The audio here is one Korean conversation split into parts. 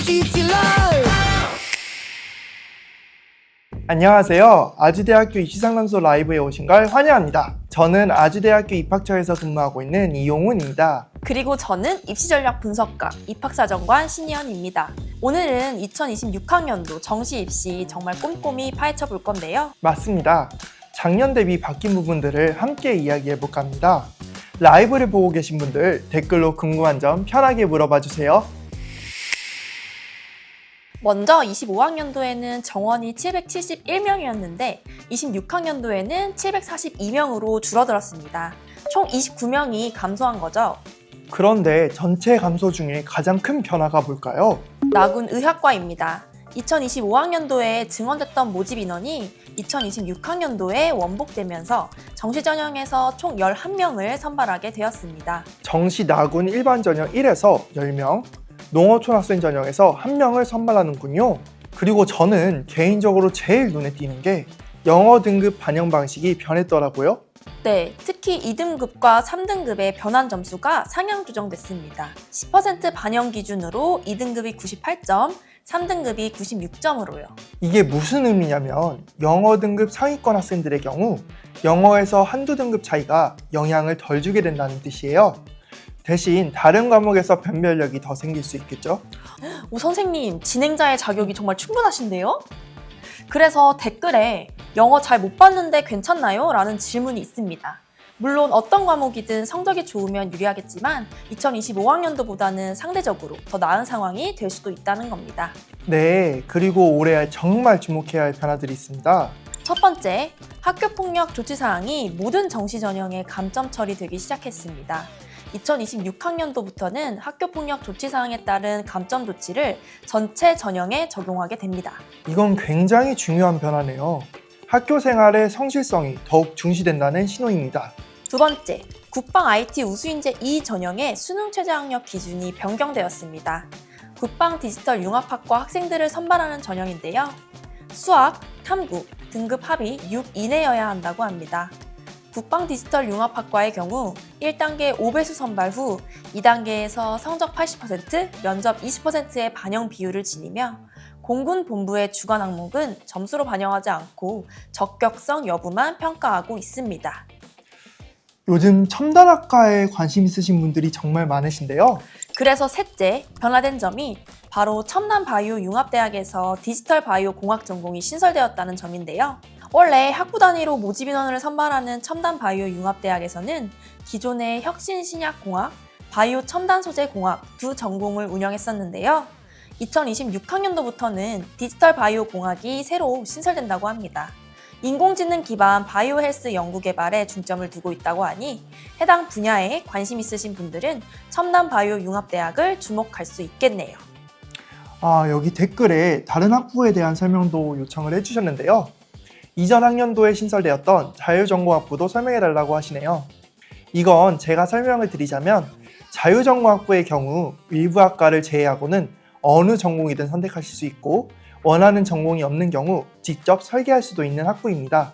Easy Life. 안녕하세요. 아주대학교 입시상담소 라이브에 오신 걸 환영합니다. 저는 아주대학교 입학처에서 근무하고 있는 이용훈입니다. 그리고 저는 입시전략 분석가, 입학사정관 신희연입니다. 오늘은 2026학년도 정시 입시 정말 꼼꼼히 파헤쳐 볼 건데요. 맞습니다. 작년 대비 바뀐 부분들을 함께 이야기해 볼까 합니다. 라이브를 보고 계신 분들 댓글로 궁금한 점 편하게 물어봐 주세요. 먼저 25학년도에는 정원이 771명이었는데 26학년도에는 742명으로 줄어들었습니다. 총 29명이 감소한 거죠. 그런데 전체 감소 중에 가장 큰 변화가 뭘까요? 나군 의학과입니다. 2025학년도에 증원됐던 모집 인원이 2026학년도에 원복되면서 정시 전형에서 총 11명을 선발하게 되었습니다. 정시 나군 일반 전형 1에서 10명, 농어촌학생 전형에서 1명을 선발하는군요. 그리고 저는 개인적으로 제일 눈에 띄는 게 영어 등급 반영 방식이 변했더라고요. 네, 특히 2등급과 3등급의 변환 점수가 상향 조정됐습니다. 10% 반영 기준으로 2등급이 98점, 3등급이 96점으로요. 이게 무슨 의미냐면 영어 등급 상위권 학생들의 경우 영어에서 한두 등급 차이가 영향을 덜 주게 된다는 뜻이에요. 대신 다른 과목에서 변별력이 더 생길 수 있겠죠? 오, 선생님, 진행자의 자격이 정말 충분하신데요? 그래서 댓글에 영어 잘 못 봤는데 괜찮나요? 라는 질문이 있습니다. 물론 어떤 과목이든 성적이 좋으면 유리하겠지만 2025학년도보다는 상대적으로 더 나은 상황이 될 수도 있다는 겁니다. 네, 그리고 올해 정말 주목해야 할 변화들이 있습니다. 첫 번째, 학교폭력 조치사항이 모든 정시 전형에 감점 처리되기 시작했습니다. 2026학년도부터는 학교폭력 조치사항에 따른 감점 조치를 전체 전형에 적용하게 됩니다. 이건 굉장히 중요한 변화네요. 학교 생활의 성실성이 더욱 중시된다는 신호입니다. 두 번째, 국방 IT 우수인재 2 전형의 수능 최저학력 기준이 변경되었습니다. 국방 디지털 융합학과 학생들을 선발하는 전형인데요. 수학, 탐구, 등급 합이 6 이내여야 한다고 합니다. 국방 디지털 융합학과의 경우 1단계 5배수 선발 후 2단계에서 성적 80%, 면접 20%의 반영 비율을 지니며 공군 본부의 주관 항목은 점수로 반영하지 않고 적격성 여부만 평가하고 있습니다. 요즘 첨단학과에 관심 있으신 분들이 정말 많으신데요. 그래서 셋째, 변화된 점이 바로 첨단바이오 융합대학에서 디지털 바이오 공학 전공이 신설되었다는 점인데요. 원래 학부 단위로 모집 인원을 선발하는 첨단바이오 융합대학에서는 기존의 혁신신약공학, 바이오 첨단소재공학 두 전공을 운영했었는데요. 2026학년도부터는 디지털 바이오 공학이 새로 신설된다고 합니다. 인공지능 기반 바이오 헬스 연구 개발에 중점을 두고 있다고 하니 해당 분야에 관심 있으신 분들은 첨단 바이오 융합대학을 주목할 수 있겠네요. 여기 댓글에 다른 학부에 대한 설명도 요청을 해주셨는데요. 이전 학년도에 신설되었던 자유전공학부도 설명해달라고 하시네요. 이건 제가 설명을 드리자면 자유전공학부의 경우 일부 학과를 제외하고는 어느 전공이든 선택하실 수 있고 원하는 전공이 없는 경우 직접 설계할 수도 있는 학부입니다.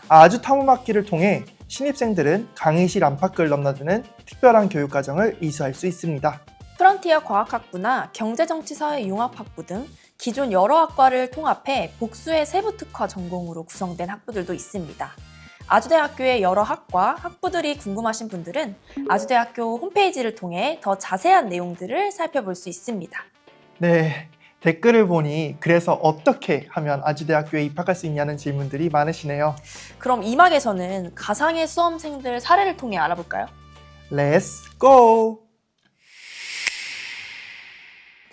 아주탐험학기를 통해 신입생들은 강의실 안팎을 넘나드는 특별한 교육과정을 이수할 수 있습니다. 프론티어 과학학부나 경제정치사회융합학부 등 기존 여러 학과를 통합해 복수의 세부 특화 전공으로 구성된 학부들도 있습니다. 아주대학교의 여러 학과, 학부들이 궁금하신 분들은 아주대학교 홈페이지를 통해 더 자세한 내용들을 살펴볼 수 있습니다. 네, 댓글을 보니 그래서 어떻게 하면 아주대학교에 입학할 수 있냐는 질문들이 많으시네요. 그럼 이 막에서는 가상의 수험생들 사례를 통해 알아볼까요? Let's go!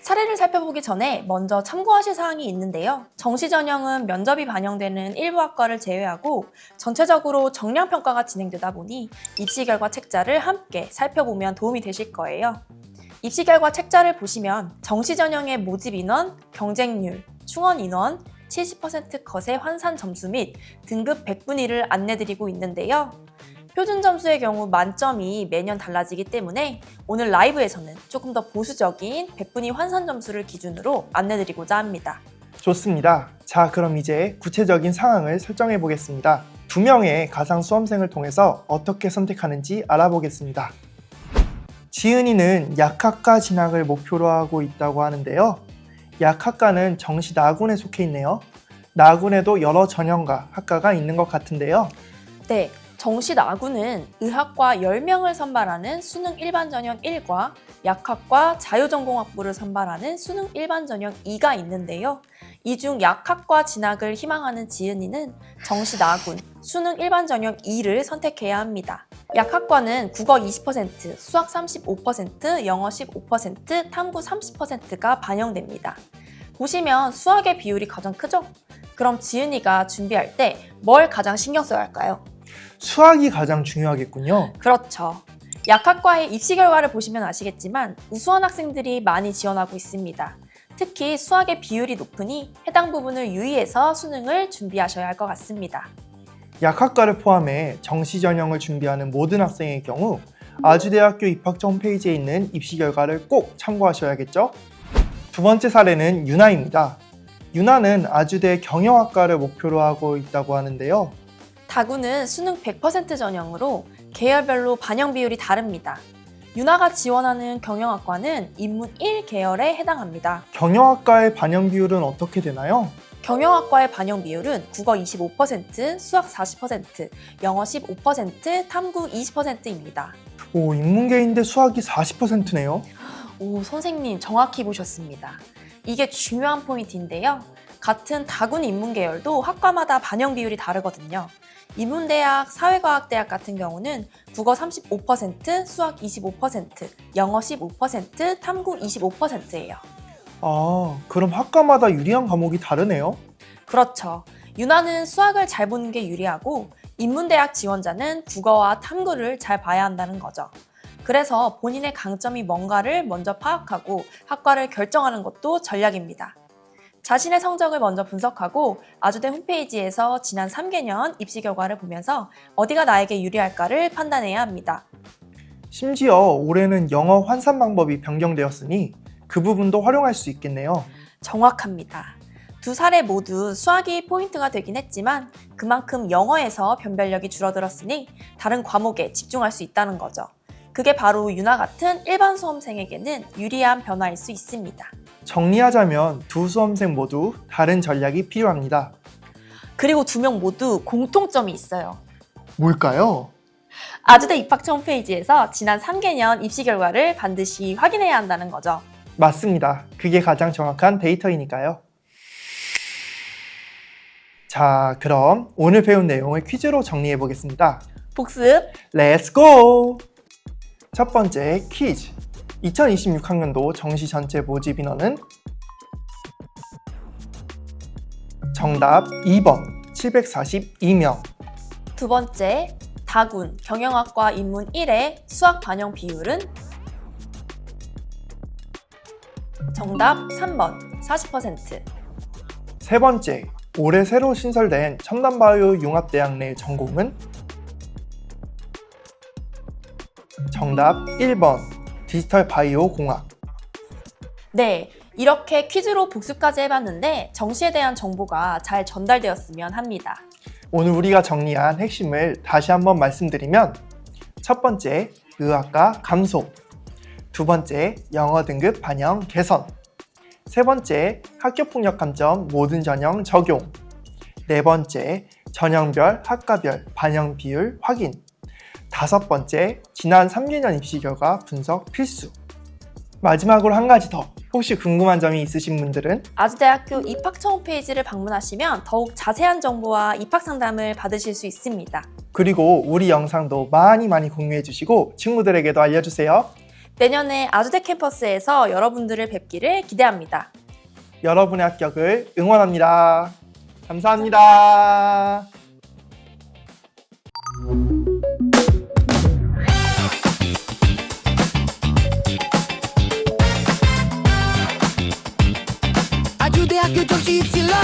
사례를 살펴보기 전에 먼저 참고하실 사항이 있는데요. 정시 전형은 면접이 반영되는 일부 학과를 제외하고 전체적으로 정량평가가 진행되다 보니 입시 결과 책자를 함께 살펴보면 도움이 되실 거예요. 입시 결과 책자를 보시면 정시 전형의 모집 인원, 경쟁률, 충원 인원, 70% 거세 환산 점수 및 등급 100분위를 안내드리고 있는데요. 표준 점수의 경우 만점이 매년 달라지기 때문에 오늘 라이브에서는 조금 더 보수적인 100분위 환산 점수를 기준으로 안내드리고자 합니다. 좋습니다. 자, 그럼 이제 구체적인 상황을 설정해 보겠습니다. 2명의 가상 수험생을 통해서 어떻게 선택하는지 알아보겠습니다. 지은이는 약학과 진학을 목표로 하고 있다고 하는데요. 약학과는 정시 나군에 속해 있네요. 나군에도 여러 전형과 학과가 있는 것 같은데요. 네, 정시 나군은 의학과 10명을 선발하는 수능 일반 전형 1과 약학과 자유전공학부를 선발하는 수능 일반 전형 2가 있는데요. 이 중 약학과 진학을 희망하는 지은이는 정시 나군, 수능 일반 전형 2를 선택해야 합니다. 약학과는 국어 20%, 수학 35%, 영어 15%, 탐구 30%가 반영됩니다. 보시면 수학의 비율이 가장 크죠? 그럼 지은이가 준비할 때 뭘 가장 신경 써야 할까요? 수학이 가장 중요하겠군요. 그렇죠. 약학과의 입시 결과를 보시면 아시겠지만 우수한 학생들이 많이 지원하고 있습니다. 특히 수학의 비율이 높으니 해당 부분을 유의해서 수능을 준비하셔야 할 것 같습니다. 약학과를 포함해 정시 전형을 준비하는 모든 학생의 경우 아주대학교 입학처 홈페이지에 있는 입시 결과를 꼭 참고하셔야겠죠? 두 번째 사례는 유나입니다. 유나는 아주대 경영학과를 목표로 하고 있다고 하는데요. 다구는 수능 100% 전형으로 계열별로 반영 비율이 다릅니다. 유나가 지원하는 경영학과는 인문 1계열에 해당합니다. 경영학과의 반영 비율은 어떻게 되나요? 경영학과의 반영 비율은 국어 25%, 수학 40%, 영어 15%, 탐구 20%입니다. 오, 인문계인데 수학이 40%네요. 오, 선생님 정확히 보셨습니다. 이게 중요한 포인트인데요. 같은 다군 인문계열도 학과마다 반영 비율이 다르거든요. 인문대학, 사회과학대학 같은 경우는 국어 35%, 수학 25%, 영어 15%, 탐구 25%예요. 아, 그럼 학과마다 유리한 과목이 다르네요. 그렇죠. 유나는 수학을 잘 보는 게 유리하고 인문대학 지원자는 국어와 탐구를 잘 봐야 한다는 거죠. 그래서 본인의 강점이 뭔가를 먼저 파악하고 학과를 결정하는 것도 전략입니다. 자신의 성적을 먼저 분석하고 아주대 홈페이지에서 지난 3개년 입시 결과를 보면서 어디가 나에게 유리할까를 판단해야 합니다. 심지어 올해는 영어 환산 방법이 변경되었으니 그 부분도 활용할 수 있겠네요. 정확합니다. 두 사례 모두 수학이 포인트가 되긴 했지만 그만큼 영어에서 변별력이 줄어들었으니 다른 과목에 집중할 수 있다는 거죠. 그게 바로 유나 같은 일반 수험생에게는 유리한 변화일 수 있습니다. 정리하자면 두 수험생 모두 다른 전략이 필요합니다. 그리고 두 명 모두 공통점이 있어요. 뭘까요? 아주대 입학처 홈페이지에서 지난 3개년 입시 결과를 반드시 확인해야 한다는 거죠. 맞습니다. 그게 가장 정확한 데이터이니까요. 자, 그럼 오늘 배운 내용을 퀴즈로 정리해 보겠습니다. 복습! Let's go! 첫 번째 퀴즈. 2026학년도 정시 전체 모집 인원은 정답 2번 742명. 두 번째, 다군 경영학과 인문 1의 수학 반영 비율은 정답 3번 40%. 세 번째, 올해 새로 신설된 첨단바이오 융합대학 내 전공은 정답 1번 디지털 바이오 공학. 네, 이렇게 퀴즈로 복습까지 해봤는데 정시에 대한 정보가 잘 전달되었으면 합니다. 오늘 우리가 정리한 핵심을 다시 한번 말씀드리면 첫 번째, 의학과 감소. 두 번째, 영어 등급 반영 개선. 세 번째, 학교폭력 감점 모든 전형 적용. 네 번째, 전형별, 학과별 반영 비율 확인. 다섯 번째, 지난 3개년 입시 결과 분석 필수. 마지막으로 한 가지 더. 혹시 궁금한 점이 있으신 분들은 아주대학교 입학처 홈페이지를 방문하시면 더욱 자세한 정보와 입학 상담을 받으실 수 있습니다. 그리고 우리 영상도 많이 공유해 주시고 친구들에게도 알려주세요. 내년에 아주대 캠퍼스에서 여러분들을 뵙기를 기대합니다. 여러분의 합격을 응원합니다. 감사합니다. 아주대학교 정시 입시라